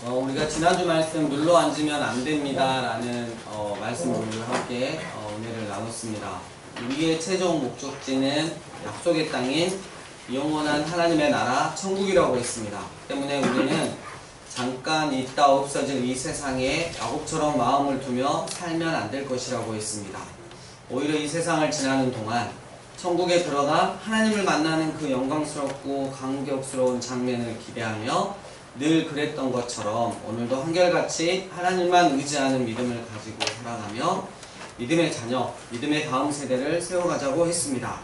우리가 지난주 말씀 눌러 앉으면 안 됩니다 라는 말씀을 함께 은혜를 나눴습니다. 우리의 최종 목적지는 약속의 땅인 영원한 하나님의 나라 천국이라고 했습니다. 때문에 우리는 잠깐 있다 없어질 이 세상에 야곱처럼 마음을 두며 살면 안 될 것이라고 했습니다. 오히려 이 세상을 지나는 동안 천국에 들어가 하나님을 만나는 그 영광스럽고 감격스러운 장면을 기대하며 늘 그랬던 것처럼 오늘도 한결같이 하나님만 의지하는 믿음을 가지고 살아가며 믿음의 자녀, 믿음의 다음 세대를 세워가자고 했습니다.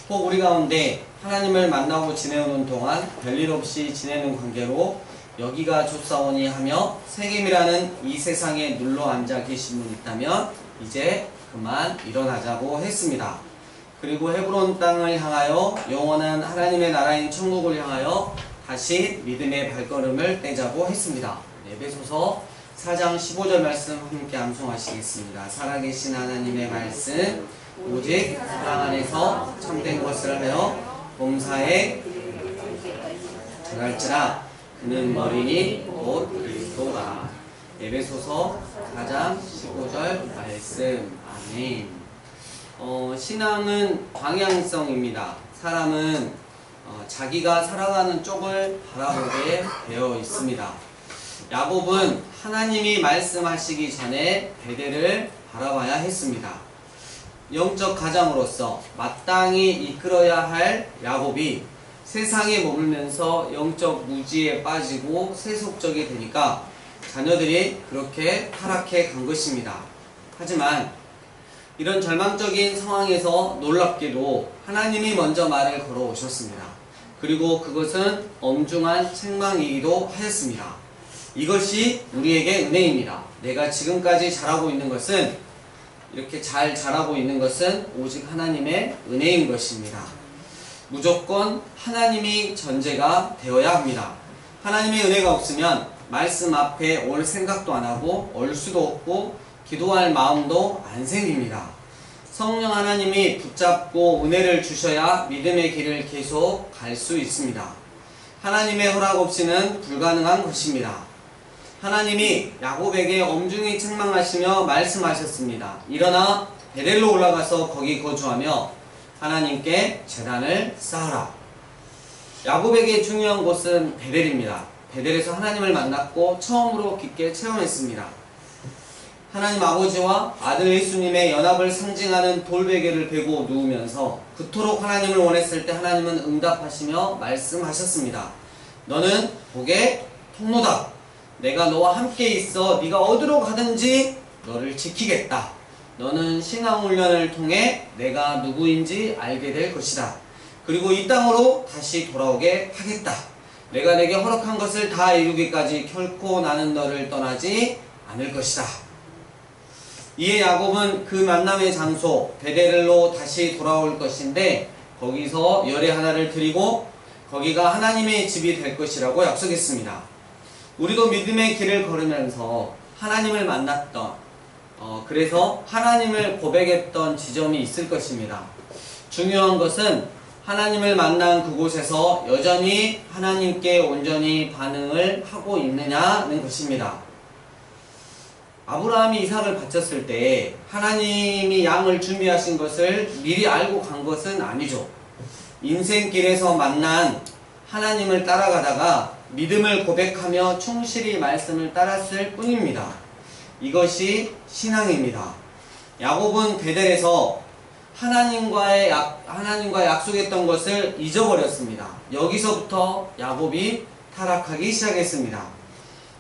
혹 우리 가운데 하나님을 만나고 지내오는 동안 별일 없이 지내는 관계로 여기가 좋사오니 하며 세겜이라는 이 세상에 눌러 앉아 계신 분 있다면 이제 그만 일어나자고 했습니다. 그리고 헤브론 땅을 향하여 영원한 하나님의 나라인 천국을 향하여 다시 믿음의 발걸음을 떼자고 했습니다. 에베소서 4장 15절 말씀 함께 암송하시겠습니다. 살아계신 하나님의 말씀 오직 사랑 안에서 참된 것을 하여 범사에 전할지라 그는 머리니 곧 그리스도라. 에베소서 4장 15절 말씀. 아멘. 신앙은 방향성입니다. 사람은 자기가 살아가는 쪽을 바라보게 되어 있습니다. 야곱은 하나님이 말씀하시기 전에 베델을 바라봐야 했습니다. 영적 가장으로서 마땅히 이끌어야 할 야곱이 세상에 머물면서 영적 무지에 빠지고 세속적이 되니까 자녀들이 그렇게 타락해 간 것입니다. 하지만 이런 절망적인 상황에서 놀랍게도 하나님이 먼저 말을 걸어오셨습니다. 그리고 그것은 엄중한 책망이기도 하였습니다. 이것이 우리에게 은혜입니다. 내가 지금까지 잘하고 있는 것은, 이렇게 잘 자라고 있는 것은 오직 하나님의 은혜인 것입니다. 무조건 하나님이 전제가 되어야 합니다. 하나님의 은혜가 없으면 말씀 앞에 올 생각도 안 하고 올 수도 없고 기도할 마음도 안 생깁니다. 성령 하나님이 붙잡고 은혜를 주셔야 믿음의 길을 계속 갈 수 있습니다. 하나님의 허락 없이는 불가능한 것입니다. 하나님이 야곱에게 엄중히 책망하시며 말씀하셨습니다. 일어나 베델로 올라가서 거기 거주하며 하나님께 제단을 쌓아라. 야곱에게 중요한 곳은 베델입니다. 베델에서 하나님을 만났고 처음으로 깊게 체험했습니다. 하나님 아버지와 아들 예수님의 연합을 상징하는 돌베개를 베고 누우면서 그토록 하나님을 원했을 때 하나님은 응답하시며 말씀하셨습니다. 너는 복의 통로다. 내가 너와 함께 있어 네가 어디로 가든지 너를 지키겠다. 너는 신앙훈련을 통해 내가 누구인지 알게 될 것이다. 그리고 이 땅으로 다시 돌아오게 하겠다. 내가 내게 허락한 것을 다 이루기까지 결코 나는 너를 떠나지 않을 것이다. 이에 야곱은 그 만남의 장소 베델로 다시 돌아올 것인데 거기서 열의 하나를 드리고 거기가 하나님의 집이 될 것이라고 약속했습니다. 우리도 믿음의 길을 걸으면서 하나님을 만났던 그래서 하나님을 고백했던 지점이 있을 것입니다. 중요한 것은 하나님을 만난 그곳에서 여전히 하나님께 온전히 반응을 하고 있느냐는 것입니다. 아브라함이 이삭을 바쳤을 때 하나님이 양을 준비하신 것을 미리 알고 간 것은 아니죠. 인생길에서 만난 하나님을 따라가다가 믿음을 고백하며 충실히 말씀을 따랐을 뿐입니다. 이것이 신앙입니다. 야곱은 베델에서 하나님과 약속했던 것을 잊어버렸습니다. 여기서부터 야곱이 타락하기 시작했습니다.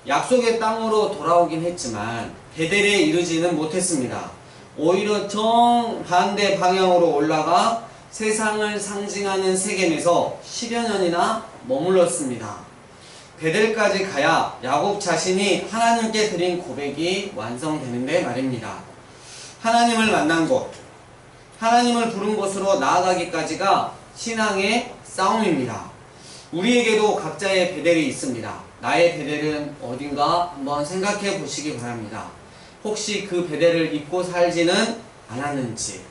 약속의 땅으로 돌아오긴 했지만 베델에 이르지는 못했습니다. 오히려 정반대 방향으로 올라가 세상을 상징하는 세겜에서 10여 년이나 머물렀습니다. 베델까지 가야 야곱 자신이 하나님께 드린 고백이 완성되는데 말입니다. 하나님을 만난 곳, 하나님을 부른 곳으로 나아가기까지가 신앙의 싸움입니다. 우리에게도 각자의 베델이 있습니다. 나의 베델은 어딘가 한번 생각해 보시기 바랍니다. 혹시 그 베델을 잊고 살지는 않았는지.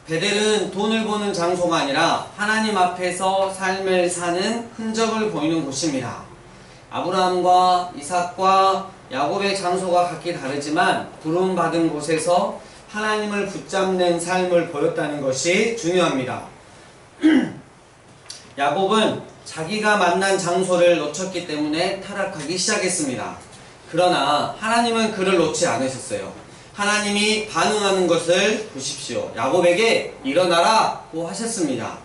베델은 돈을 버는 장소가 아니라 하나님 앞에서 삶을 사는 흔적을 보이는 곳입니다. 아브라함과 이삭과 야곱의 장소가 각기 다르지만 부름받은 곳에서 하나님을 붙잡는 삶을 보였다는 것이 중요합니다. 야곱은 자기가 만난 장소를 놓쳤기 때문에 타락하기 시작했습니다. 그러나 하나님은 그를 놓지 않으셨어요. 하나님이 반응하는 것을 보십시오. 야곱에게 일어나라고 하셨습니다.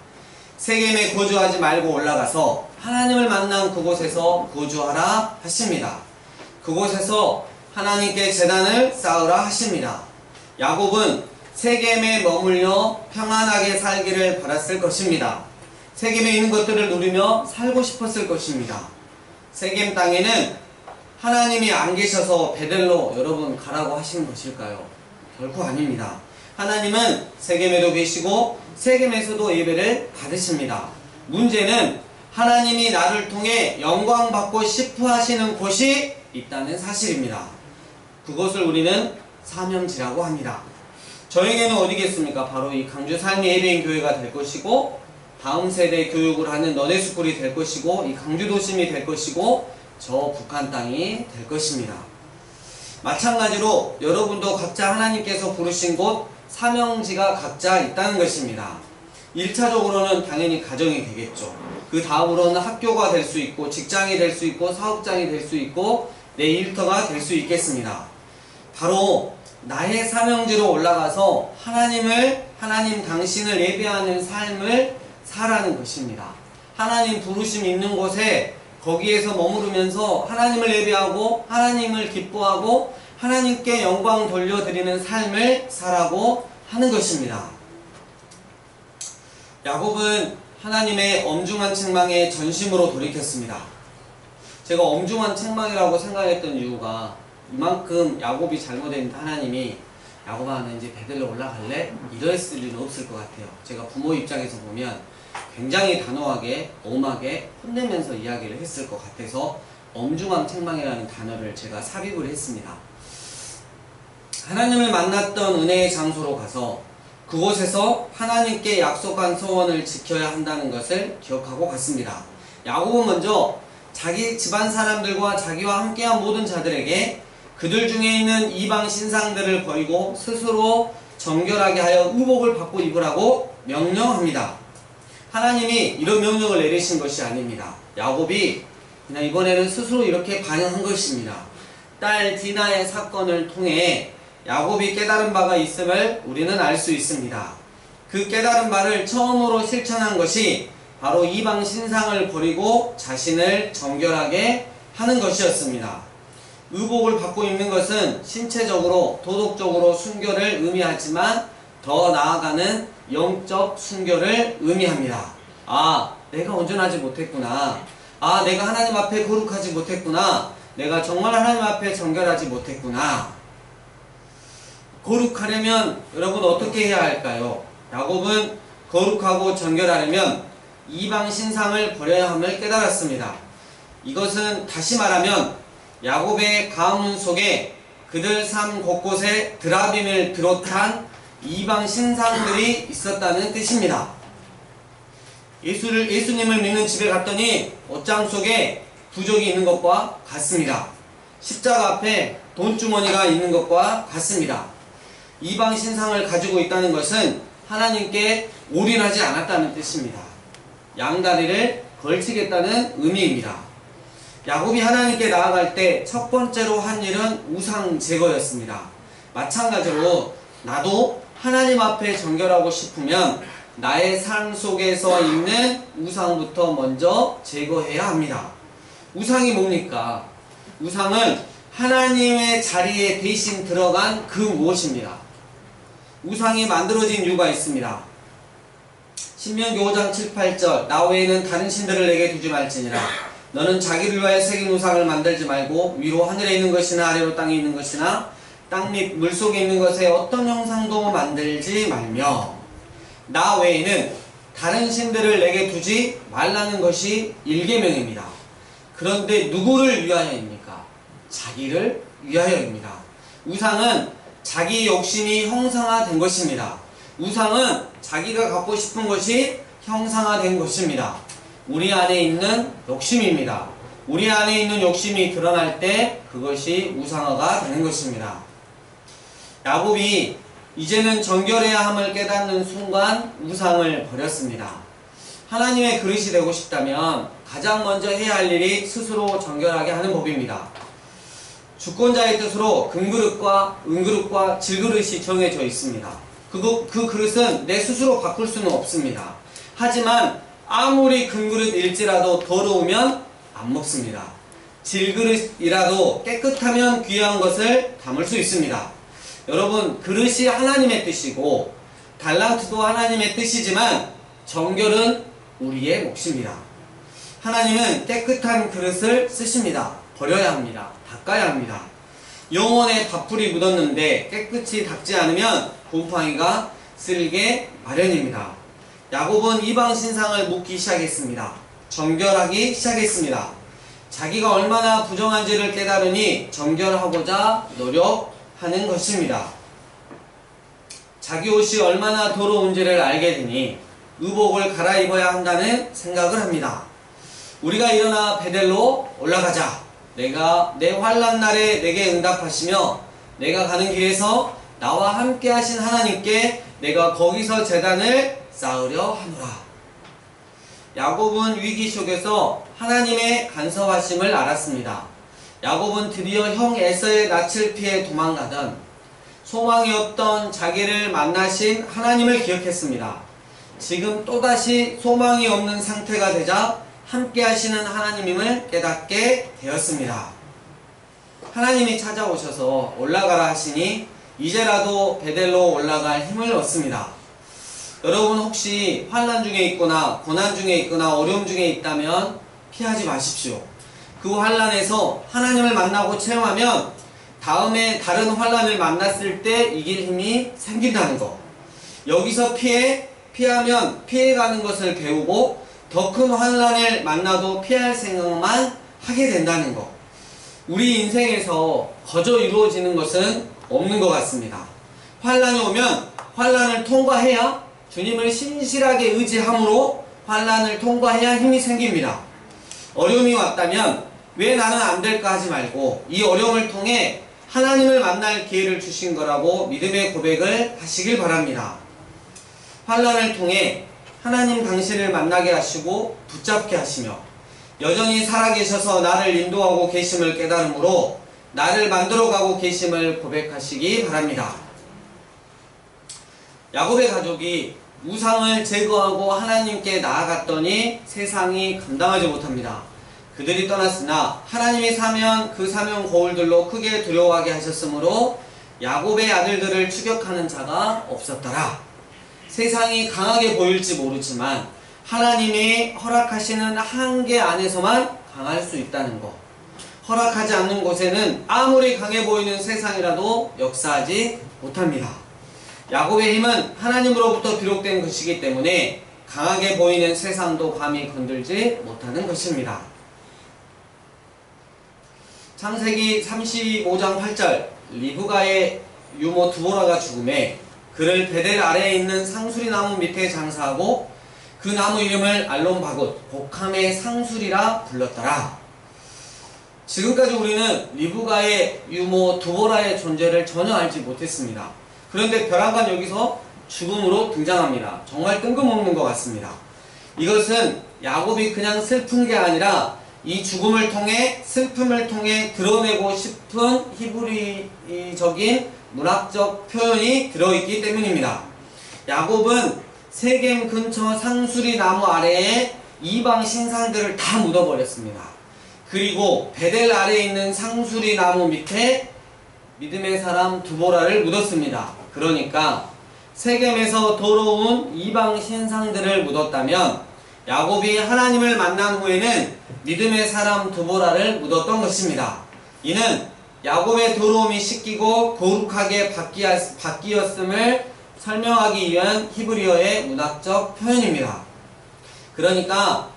세겜에 거주하지 말고 올라가서 하나님을 만난 그곳에서 거주하라 하십니다. 그곳에서 하나님께 제단을 쌓으라 하십니다. 야곱은 세겜에 머물러 평안하게 살기를 바랐을 것입니다. 세겜에 있는 것들을 누리며 살고 싶었을 것입니다. 세겜 땅에는 하나님이 안 계셔서 베델로 여러분 가라고 하신 것일까요? 결코 아닙니다. 하나님은 세겜에도 계시고 세겜에서도 예배를 받으십니다. 문제는 하나님이 나를 통해 영광 받고 싶어 하시는 곳이 있다는 사실입니다. 그것을 우리는 사명지라고 합니다. 저에게는 어디겠습니까? 바로 이 강주 삶의 예배인 교회가 될 것이고 다음 세대 교육을 하는 너네스쿨이 될 것이고 이 강주 도심이 될 것이고 저 북한 땅이 될 것입니다. 마찬가지로 여러분도 각자 하나님께서 부르신 곳 사명지가 각자 있다는 것입니다. 1차적으로는 당연히 가정이 되겠죠. 그 다음으로는 학교가 될 수 있고 직장이 될 수 있고 사업장이 될 수 있고 내 일터가 될 수 있겠습니다. 바로 나의 사명지로 올라가서 하나님 당신을 예배하는 삶을 살아가는 것입니다. 하나님 부르심 있는 곳에 거기에서 머무르면서 하나님을 예배하고 하나님을 기뻐하고 하나님께 영광 돌려드리는 삶을 살아가고 하는 것입니다. 야곱은 하나님의 엄중한 책망에 전심으로 돌이켰습니다. 제가 엄중한 책망이라고 생각했던 이유가 이만큼 야곱이 잘못했는데 하나님이 야곱아 너 이제 베델로 올라갈래? 이랬을 일은 없을 것 같아요. 제가 부모 입장에서 보면 굉장히 단호하게 엄하게 혼내면서 이야기를 했을 것 같아서 엄중한 책망이라는 단어를 제가 삽입을 했습니다. 하나님을 만났던 은혜의 장소로 가서 그곳에서 하나님께 약속한 소원을 지켜야 한다는 것을 기억하고 갔습니다. 야곱은 먼저 자기 집안 사람들과 자기와 함께한 모든 자들에게 그들 중에 있는 이방 신상들을 버리고 스스로 정결하게 하여 의복을 받고 입으라고 명령합니다. 하나님이 이런 명령을 내리신 것이 아닙니다. 야곱이 그냥 이번에는 스스로 이렇게 반응한 것입니다. 딸 디나의 사건을 통해 야곱이 깨달은 바가 있음을 우리는 알 수 있습니다. 그 깨달은 바를 처음으로 실천한 것이 바로 이방 신상을 버리고 자신을 정결하게 하는 것이었습니다. 의복을 받고 입는 것은 신체적으로 도덕적으로 순결을 의미하지만 더 나아가는 영적 순결을 의미합니다. 아, 내가 온전하지 못했구나. 아, 내가 하나님 앞에 거룩하지 못했구나. 내가 정말 하나님 앞에 정결하지 못했구나. 거룩하려면 여러분 어떻게 해야 할까요? 야곱은 거룩하고 정결하려면 이방 신상을 버려야 함을 깨달았습니다. 이것은 다시 말하면 야곱의 가문 속에 그들 삶 곳곳에 드라빔을 비롯한 이방 신상들이 있었다는 뜻입니다. 예수님을 믿는 집에 갔더니 옷장 속에 부적이 있는 것과 같습니다. 십자가 앞에 돈주머니가 있는 것과 같습니다. 이방 신상을 가지고 있다는 것은 하나님께 올인하지 않았다는 뜻입니다. 양다리를 걸치겠다는 의미입니다. 야곱이 하나님께 나아갈 때 첫 번째로 한 일은 우상 제거였습니다. 마찬가지로 나도 하나님 앞에 정결하고 싶으면 나의 삶 속에서 있는 우상부터 먼저 제거해야 합니다. 우상이 뭡니까? 우상은 하나님의 자리에 대신 들어간 그 무엇입니다. 우상이 만들어진 이유가 있습니다. 신명기 5장 7, 8절 나 외에는 다른 신들을 내게 두지 말지니라. 너는 자기를 위하여 새긴 우상을 만들지 말고 위로 하늘에 있는 것이나 아래로 땅에 있는 것이나 땅 및 물속에 있는 것에 어떤 형상도 만들지 말며 나 외에는 다른 신들을 내게 두지 말라는 것이 1계명입니다. 그런데 누구를 위하여입니까? 자기를 위하여입니다. 우상은 자기 욕심이 형상화된 것입니다. 우상은 자기가 갖고 싶은 것이 형상화된 것입니다. 우리 안에 있는 욕심입니다. 우리 안에 있는 욕심이 드러날 때 그것이 우상화가 되는 것입니다. 야곱이 이제는 정결해야 함을 깨닫는 순간 우상을 버렸습니다. 하나님의 그릇이 되고 싶다면 가장 먼저 해야 할 일이 스스로 정결하게 하는 법입니다. 주권자의 뜻으로 금그릇과 은그릇과 질그릇이 정해져 있습니다. 그 그릇은 내 스스로 바꿀 수는 없습니다. 하지만 아무리 금그릇일지라도 더러우면 안 먹습니다. 질그릇이라도 깨끗하면 귀한 것을 담을 수 있습니다. 여러분, 그릇이 하나님의 뜻이고 달란트도 하나님의 뜻이지만 정결은 우리의 몫입니다. 하나님은 깨끗한 그릇을 쓰십니다. 버려야 합니다. 닦아야 합니다. 영혼에 밥풀이 묻었는데 깨끗이 닦지 않으면 곰팡이가 쓸게 마련입니다. 야곱은 이방 신상을 묻기 시작했습니다. 정결하기 시작했습니다. 자기가 얼마나 부정한지를 깨달으니 정결하고자 노력하는 것입니다. 자기 옷이 얼마나 더러운지를 알게 되니 의복을 갈아입어야 한다는 생각을 합니다. 우리가 일어나 베델로 올라가자. 내가 내 환난 날에 내게 응답하시며 내가 가는 길에서 나와 함께 하신 하나님께 내가 거기서 제단을 쌓으려 하노라. 야곱은 위기 속에서 하나님의 간섭하심을 알았습니다. 야곱은 드디어 형 에서의 낯을 피해 도망가던 소망이 없던 자기를 만나신 하나님을 기억했습니다. 지금 또다시 소망이 없는 상태가 되자 함께 하시는 하나님임을 깨닫게 되었습니다. 하나님이 찾아오셔서 올라가라 하시니 이제라도 베델로 올라갈 힘을 얻습니다. 여러분 혹시 환난 중에 있거나 고난 중에 있거나 어려움 중에 있다면 피하지 마십시오. 그 환난에서 하나님을 만나고 체험하면 다음에 다른 환난을 만났을 때 이길 힘이 생긴다는 것. 여기서 피하면 피해가는 것을 배우고 더 큰 환난을 만나도 피할 생각만 하게 된다는 것. 우리 인생에서 거저 이루어지는 것은 없는 것 같습니다. 환난이 오면 환난을 통과해야 주님을 신실하게 의지함으로 환난을 통과해야 힘이 생깁니다. 어려움이 왔다면 왜 나는 안 될까 하지 말고 이 어려움을 통해 하나님을 만날 기회를 주신 거라고 믿음의 고백을 하시길 바랍니다. 환난을 통해 하나님 당신을 만나게 하시고 붙잡게 하시며 여전히 살아계셔서 나를 인도하고 계심을 깨달음으로 나를 만들어가고 계심을 고백하시기 바랍니다. 야곱의 가족이 우상을 제거하고 하나님께 나아갔더니 세상이 감당하지 못합니다. 그들이 떠났으나 하나님이 사면 그 사명 거울들로 크게 두려워하게 하셨으므로 야곱의 아들들을 추격하는 자가 없었더라. 세상이 강하게 보일지 모르지만 하나님이 허락하시는 한계 안에서만 강할 수 있다는 것. 허락하지 않는 곳에는 아무리 강해 보이는 세상이라도 역사하지 못합니다. 야곱의 힘은 하나님으로부터 비롯된 것이기 때문에 강하게 보이는 세상도 감히 건들지 못하는 것입니다. 창세기 35장 8절 리브가의 유모 드보라가 죽음에 그를 베델 아래에 있는 상수리 나무 밑에 장사하고 그 나무 이름을 알론바굿 복함의 상수리라 불렀더라. 지금까지 우리는 리브가의 유모 드보라의 존재를 전혀 알지 못했습니다. 그런데 벼랑간 여기서 죽음으로 등장합니다. 정말 뜬금없는 것 같습니다. 이것은 야곱이 그냥 슬픈 게 아니라 이 죽음을 통해 슬픔을 통해 드러내고 싶은 히브리적인 문학적 표현이 들어있기 때문입니다. 야곱은 세겜 근처 상수리 나무 아래에 이방 신상들을 다 묻어버렸습니다. 그리고 베델 아래에 있는 상수리 나무 밑에 믿음의 사람 드보라를 묻었습니다. 그러니까 세겜에서 더러운 이방 신상들을 묻었다면 야곱이 하나님을 만난 후에는 믿음의 사람 드보라를 묻었던 것입니다. 이는 야곱의 더러움이 씻기고 거룩하게 바뀌었음을 설명하기 위한 히브리어의 문학적 표현입니다. 그러니까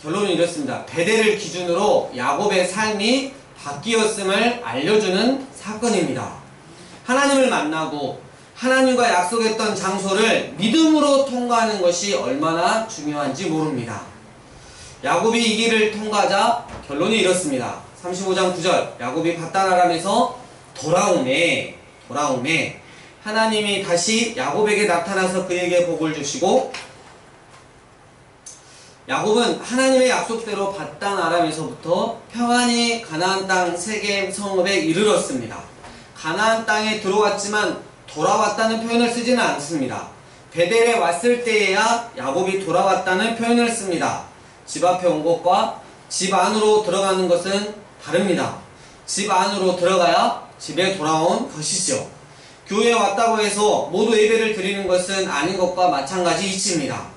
결론은 이렇습니다. 베델을 기준으로 야곱의 삶이 바뀌었음을 알려주는 사건입니다. 하나님을 만나고 하나님과 약속했던 장소를 믿음으로 통과하는 것이 얼마나 중요한지 모릅니다. 야곱이 이 길을 통과하자 결론이 이렇습니다. 35장 9절 야곱이 밧단 아람에서 돌아오매 하나님이 다시 야곱에게 나타나서 그에게 복을 주시고 야곱은 하나님의 약속대로 밧단 아람에서부터 평안히 가나안 땅 세겜 성읍에 이르렀습니다. 가나안 땅에 들어왔지만 돌아왔다는 표현을 쓰지는 않습니다. 베델에 왔을 때에야 야곱이 돌아왔다는 표현을 씁니다. 집 앞에 온 것과 집 안으로 들어가는 것은 다릅니다. 집 안으로 들어가야 집에 돌아온 것이죠. 교회에 왔다고 해서 모두 예배를 드리는 것은 아닌 것과 마찬가지 이치입니다.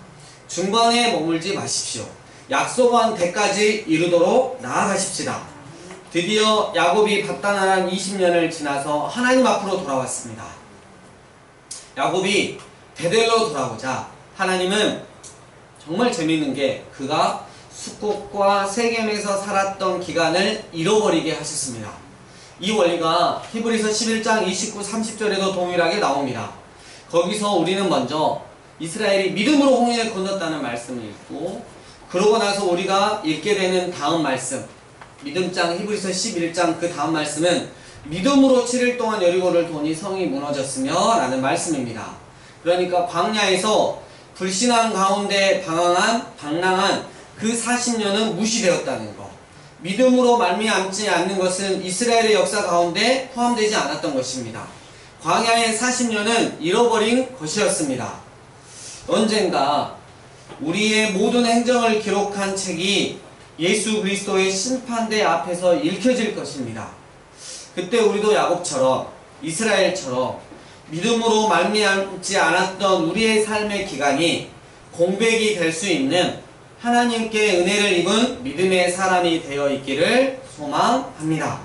중간에 머물지 마십시오. 약속한 데까지 이루도록 나아가십시다. 드디어 야곱이 밧단 아람 20년을 지나서 하나님 앞으로 돌아왔습니다. 야곱이 베델로 돌아오자 하나님은 정말 재미있는 게 그가 숙곡과 세겜에서 살았던 기간을 잃어버리게 하셨습니다. 이 원리가 히브리서 11장 29, 30절에도 동일하게 나옵니다. 거기서 우리는 먼저 이스라엘이 믿음으로 홍해를 건넜다는 말씀을 읽고 그러고 나서 우리가 읽게 되는 다음 말씀 믿음장 히브리서 11장 그 다음 말씀은 믿음으로 7일 동안 여리고를 도니 성이 무너졌으며 라는 말씀입니다. 그러니까 광야에서 불신앙 가운데 방랑한 그 40년은 무시되었다는 것. 믿음으로 말미암지 않는 것은 이스라엘의 역사 가운데 포함되지 않았던 것입니다. 광야의 40년은 잃어버린 것이었습니다. 언젠가 우리의 모든 행정을 기록한 책이 예수 그리스도의 심판대 앞에서 읽혀질 것입니다. 그때 우리도 야곱처럼 이스라엘처럼 믿음으로 말미암지 않았던 우리의 삶의 기간이 공백이 될 수 있는 하나님께 은혜를 입은 믿음의 사람이 되어 있기를 소망합니다.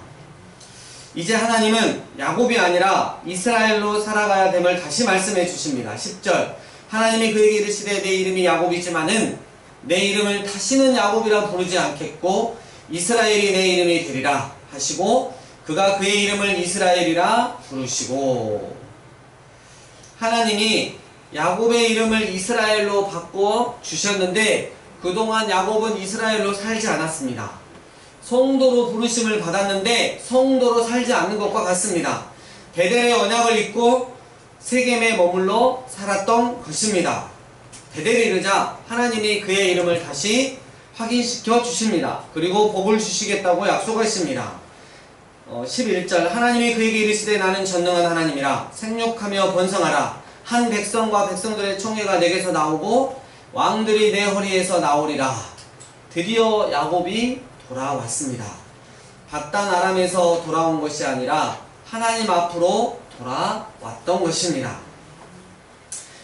이제 하나님은 야곱이 아니라 이스라엘로 살아가야 됨을 다시 말씀해 주십니다. 10절 하나님이 그에게 이르시되 내 이름이 야곱이지만은 내 이름을 다시는 야곱이라 부르지 않겠고 이스라엘이 내 이름이 되리라 하시고 그가 그의 이름을 이스라엘이라 부르시고 하나님이 야곱의 이름을 이스라엘로 바꿔 주셨는데 그동안 야곱은 이스라엘로 살지 않았습니다. 성도로 부르심을 받았는데 성도로 살지 않는 것과 같습니다. 베델의 언약을 잊고 세겜에 머물러 살았던 것입니다. 베델에 이르자 하나님이 그의 이름을 다시 확인시켜 주십니다. 그리고 복을 주시겠다고 약속하십니다. 11절 하나님이 그에게 이르시되 나는 전능한 하나님이라 생육하며 번성하라 한 백성과 백성들의 총회가 내게서 나오고 왕들이 내 허리에서 나오리라. 드디어 야곱이 돌아왔습니다. 밧단 아람에서 돌아온 것이 아니라 하나님 앞으로 돌아왔던 것입니다.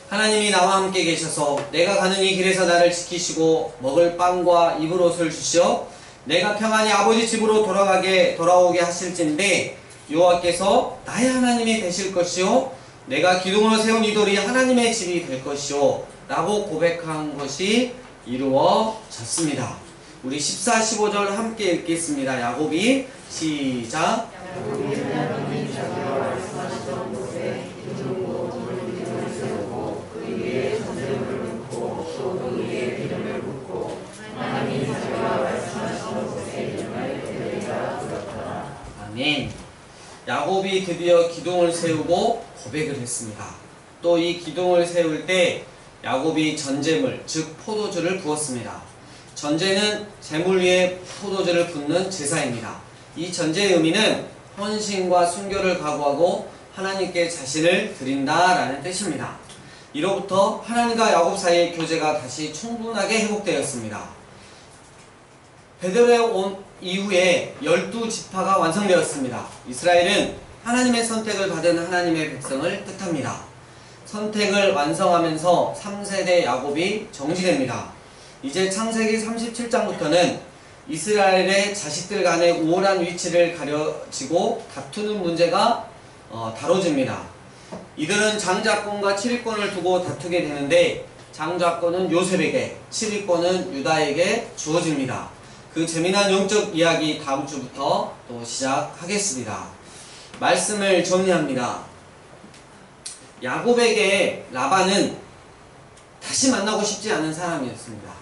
하나님이 나와 함께 계셔서 내가 가는 이 길에서 나를 지키시고 먹을 빵과 입을 옷을 주시어 내가 평안히 아버지 집으로 돌아오게 하실진데 여호와께서 나의 하나님이 되실 것이요 내가 기둥으로 세운 이 돌이 하나님의 집이 될 것이요 라고 고백한 것이 이루어졌습니다. 우리 14, 15절 함께 읽겠습니다. 야곱이 시작 아멘. 야곱이 드디어 기둥을 세우고 고백을 했습니다. 또 이 기둥을 세울 때 야곱이 전제물, 즉 포도주를 부었습니다. 전제는 제물 위에 포도주를 붓는 제사입니다. 이 전제의 의미는 헌신과 순교를 각오하고 하나님께 자신을 드린다라는 뜻입니다. 이로부터 하나님과 야곱 사이의 교제가 다시 충분하게 회복되었습니다. 베델에 온 이후에 12지파가 완성되었습니다. 이스라엘은 하나님의 선택을 받은 하나님의 백성을 뜻합니다. 선택을 완성하면서 3세대 야곱이 정지됩니다. 이제 창세기 37장부터는 이스라엘의 자식들 간의 우월한 위치를 가려지고 다투는 문제가 다뤄집니다. 이들은 장자권과 7위권을 두고 다투게 되는데 장자권은 요셉에게, 7위권은 유다에게 주어집니다. 그 재미난 영적 이야기 다음 주부터 또 시작하겠습니다. 말씀을 정리합니다. 야곱에게 라반은 다시 만나고 싶지 않은 사람이었습니다.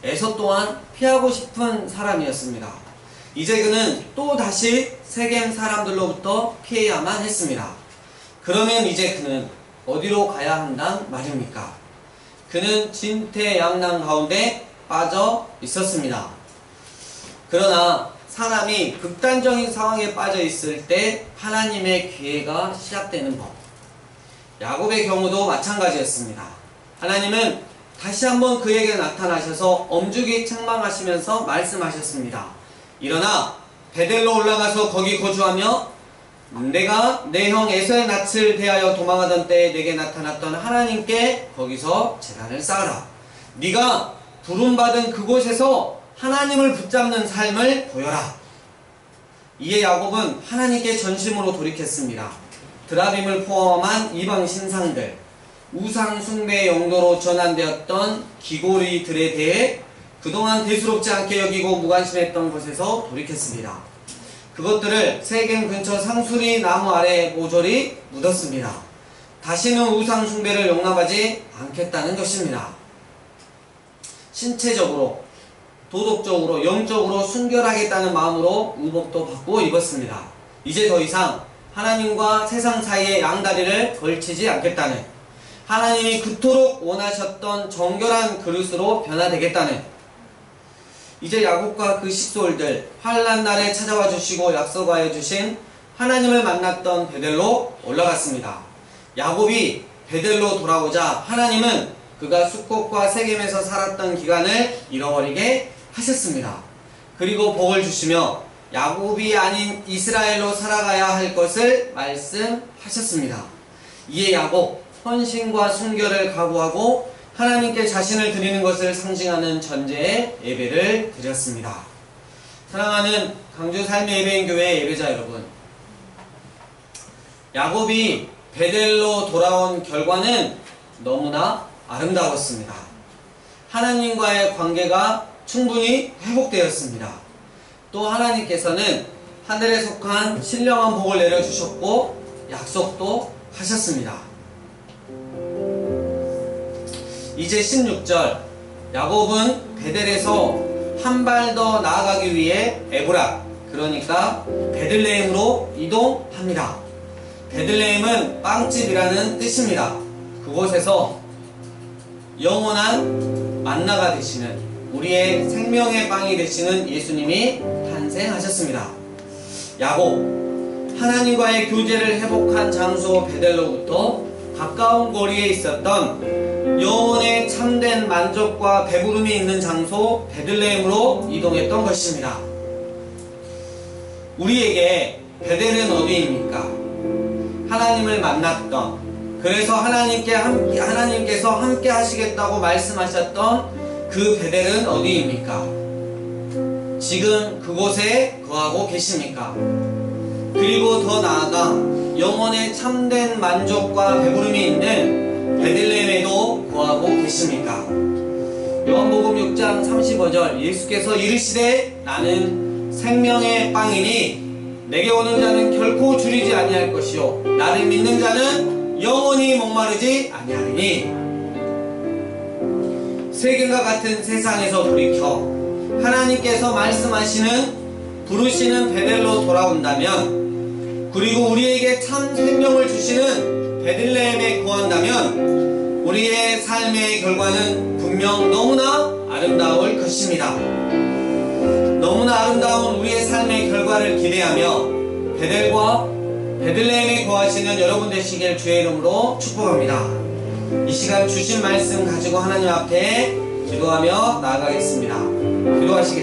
에서 또한 피하고 싶은 사람이었습니다. 이제 그는 또 다시 세겜 사람들로부터 피해야만 했습니다. 그러면 이제 그는 어디로 가야 한단 말입니까? 그는 진퇴양난 가운데 빠져 있었습니다. 그러나 사람이 극단적인 상황에 빠져 있을 때 하나님의 기회가 시작되는 법. 야곱의 경우도 마찬가지였습니다. 하나님은 다시 한번 그에게 나타나셔서 엄죽이 책망하시면서 말씀하셨습니다. 일어나 베델로 올라가서 거기 거주하며 내가 내 형 에서의 낯을 대하여 도망하던 때에 내게 나타났던 하나님께 거기서 제단을 쌓으라. 네가 부름받은 그곳에서 하나님을 붙잡는 삶을 보여라. 이에 야곱은 하나님께 전심으로 돌이켰습니다. 드라빔을 포함한 이방 신상들, 우상 숭배의 용도로 전환되었던 기고리들에 대해 그동안 대수롭지 않게 여기고 무관심했던 곳에서 돌이켰습니다. 그것들을 세겜 근처 상수리 나무 아래 모조리 묻었습니다. 다시는 우상 숭배를 용납하지 않겠다는 것입니다. 신체적으로, 도덕적으로, 영적으로 순결하겠다는 마음으로 의복도 받고 입었습니다. 이제 더 이상 하나님과 세상 사이에 양다리를 걸치지 않겠다는, 하나님이 그토록 원하셨던 정결한 그릇으로 변화되겠다는, 이제 야곱과 그 식솔들 환난 날에 찾아와 주시고 약속하여 주신 하나님을 만났던 베델로 올라갔습니다. 야곱이 베델로 돌아오자 하나님은 그가 숫곳과 세겜에서 살았던 기간을 잃어버리게 하셨습니다. 그리고 복을 주시며 야곱이 아닌 이스라엘로 살아가야 할 것을 말씀하셨습니다. 이에 야곱 헌신과 순결을 각오하고 하나님께 자신을 드리는 것을 상징하는 전제의 예배를 드렸습니다. 사랑하는 강주 삶의 예배인 교회 예배자 여러분, 야곱이 베델로 돌아온 결과는 너무나 아름다웠습니다. 하나님과의 관계가 충분히 회복되었습니다. 또 하나님께서는 하늘에 속한 신령한 복을 내려주셨고 약속도 하셨습니다. 이제 16절, 야곱은 베델에서 한 발 더 나아가기 위해 에브라, 그러니까 베들레헴으로 이동합니다. 베들레헴은 빵집이라는 뜻입니다. 그곳에서 영원한 만나가 되시는, 우리의 생명의 빵이 되시는 예수님이 탄생하셨습니다. 야곱, 하나님과의 교제를 회복한 장소 베델로부터 가까운 거리에 있었던 영혼의 참된 만족과 배부름이 있는 장소 베들레헴으로 이동했던 것입니다. 우리에게 베델은 어디입니까? 하나님을 만났던, 그래서 하나님께서 함께 하시겠다고 말씀하셨던 그 베델은 어디입니까? 지금 그곳에 거하고 계십니까? 그리고 더 나아가 영혼의 참된 만족과 배부름이 있는 베들레헴에도 거하고 계십니까? 요한복음 6장 35절, 예수께서 이르시되 나는 생명의 빵이니 내게 오는 자는 결코 줄이지 아니할 것이요 나를 믿는 자는 영원히 목마르지 아니하리니. 세겜과 같은 세상에서 돌이켜 하나님께서 말씀하시는, 부르시는 베델로 돌아온다면, 그리고 우리에게 참 생명을 주시는 베들레헴에 거한다면 우리의 삶의 결과는 분명 너무나 아름다울 것입니다. 너무나 아름다운 우리의 삶의 결과를 기대하며 베들레헴에 거하시는 여러분 되시길 주의 이름으로 축복합니다. 이 시간 주신 말씀 가지고 하나님 앞에 기도하며 나아가겠습니다. 기도하시겠습니다.